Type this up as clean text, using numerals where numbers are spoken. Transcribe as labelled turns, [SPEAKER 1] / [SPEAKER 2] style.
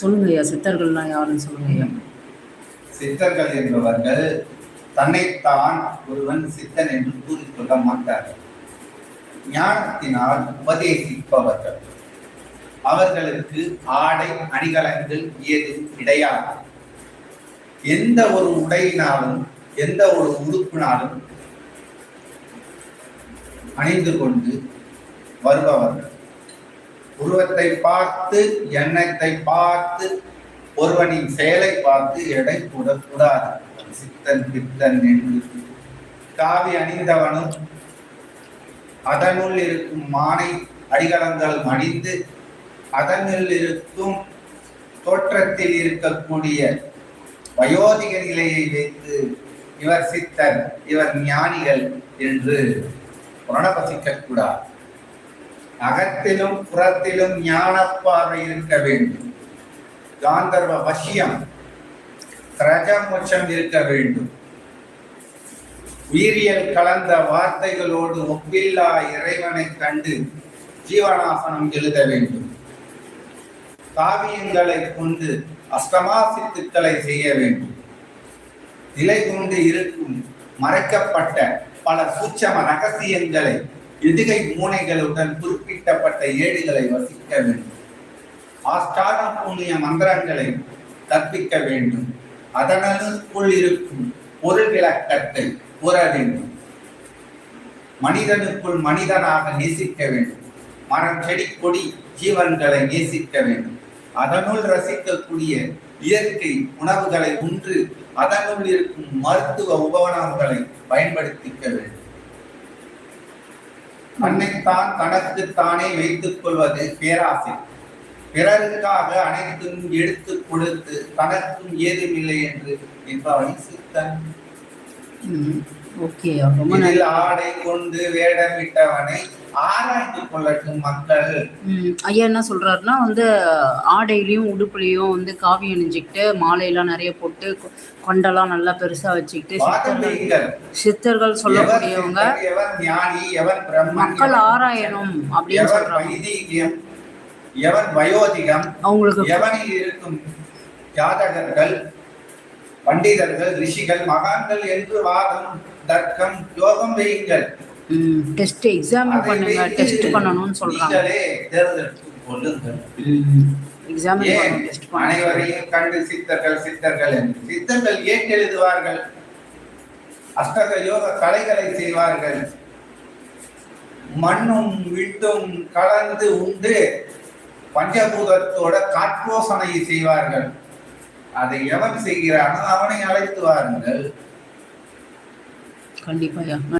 [SPEAKER 1] சொல்லுங்க ஐயா. சித்தர்கள்லாம் யாருன்னு சொல்லுங்க ஐயா.
[SPEAKER 2] சித்தர்கள் என்பவர்கள் தன்னைத்தான் ஒருவன் சித்தன் என்று கூறிக்கொள்ள மாட்டார்கள். ஞானத்தினால் உபதேசிப்பவர்கள். அவர்களுக்கு ஆடை அணிகலன்கள் ஏதும் கிடையாது. எந்த ஒரு உடையினாலும் எந்த ஒரு உடுப்பினாலும் அணிந்து கொண்டு வருபவர்கள். உருவத்தை பார்த்து எண்ணத்தை பார்த்து ஒருவனின் செயலை பார்த்து எடை கூடக்கூடாது. சித்தன் பித்தன் என்று காவி அணிந்தவனும் அதனுள் இருக்கும் மானை அடிகலங்கள் மடிந்து அதனுள் இருக்கும் தோற்றத்தில் இருக்கக்கூடிய வயோதிக நிலையை வைத்து இவர் சித்தர் இவர் ஞானிகள் என்று புரணபசிக்க கூடாது. அகத்திலும் புறத்திலும் ஞான பார்வை இருக்க வேண்டும். காந்தர்வ வசியம் திரஜமோட்சம் இருக்க வேண்டும். உயிரியல் கலந்த வார்த்தைகளோடு ஒப்பில்லா இறைவனை கண்டு ஜீவனாசனம் எழுத வேண்டும். காவியங்களை கொண்டு அஷ்டமா சித்துக்களை செய்ய வேண்டும். நிலை கொண்டு இருக்கும் மறைக்கப்பட்ட பல சூட்சம ரகசியங்களை எதுகை மூனைகளுடன் குறிப்பிட்டப்பட்ட ஏடுகளை வசிக்க வேண்டும். ஆஸ்தானம் புண்ணிய மந்திரங்களை கற்பிக்க வேண்டும். அதனுக்குள் இருக்கும் பொருள் விளக்கத்தை கூற வேண்டும். மனிதனுக்குள் மனிதனாக நேசிக்க வேண்டும். மரம் செடி கொடி ஜீவன்களை நேசிக்க வேண்டும். அதனுள் ரசிக்கக்கூடிய இயற்கை உணவுகளை உண்டு அதனுள் இருக்கும் மருத்துவ உபகரணங்களை பயன்படுத்திக்க வேண்டும். தன்னைத்தான் தனக்குத்தானே வைத்துக் கொள்வது பேராசை. பிறருக்காக அனைத்தும் எடுத்து கொடுத்து தனக்கும் ஏதுமில்லை என்று என்பவனை சித்தன். ஆடை கொண்டு வேடமிட்டவனை ஆராய்ந்து கொள்ளட்டும் மக்கள்.
[SPEAKER 1] ஐயா என்ன சொல்றாருன்னா ஆடையிலையும் உடுப்புலையும் காவி அணிஞ்சுக்கிட்டு மாலையெல்லாம் நிறைய போட்டு கொண்டெல்லாம் நல்லா பெருசா வச்சுக்கிட்டு சித்தர்கள் சொல்லக்கூடியவங்க மக்கள் ஆராயணும் அப்படின்னு சொல்றாங்க.
[SPEAKER 2] எவன் வயோதிகம்
[SPEAKER 1] அவங்களுக்கு
[SPEAKER 2] எவனில் இருக்கும் ஜாதகர்கள் பண்டிதர்கள் ரிஷிகள் மகான்கள் என்று வாதம் தர்க்கம் யோகம் வையுங்கள்.
[SPEAKER 1] டெஸ்ட் எக்ஸாம் பண்ணுங்க. டெஸ்ட் பண்ணனும்னு சொல்றாங்க.
[SPEAKER 2] நீங்களே தேர்ந்தெடுத்து கொள்ளுங்கள்.
[SPEAKER 1] எக்ஸாம் பண்ணனும் டெஸ்ட் பண்ண.
[SPEAKER 2] அனைவரையும் கண்டு சித்தர்கள் சித்தர்கள் என்று சித்தர்கள் ஏன் எழுதுவார்கள்? அஷ்டக யோக கலைகளை செய்வார்கள். மண்ணும் விட்டும் கலந்து உண்டு பஞ்சபூதத்தோட காற்றோசனை செய்வார்கள். அதை எவன் செய்கிறானோ அவனை அழைத்து வாருங்கள்.
[SPEAKER 1] கண்டிப்பா.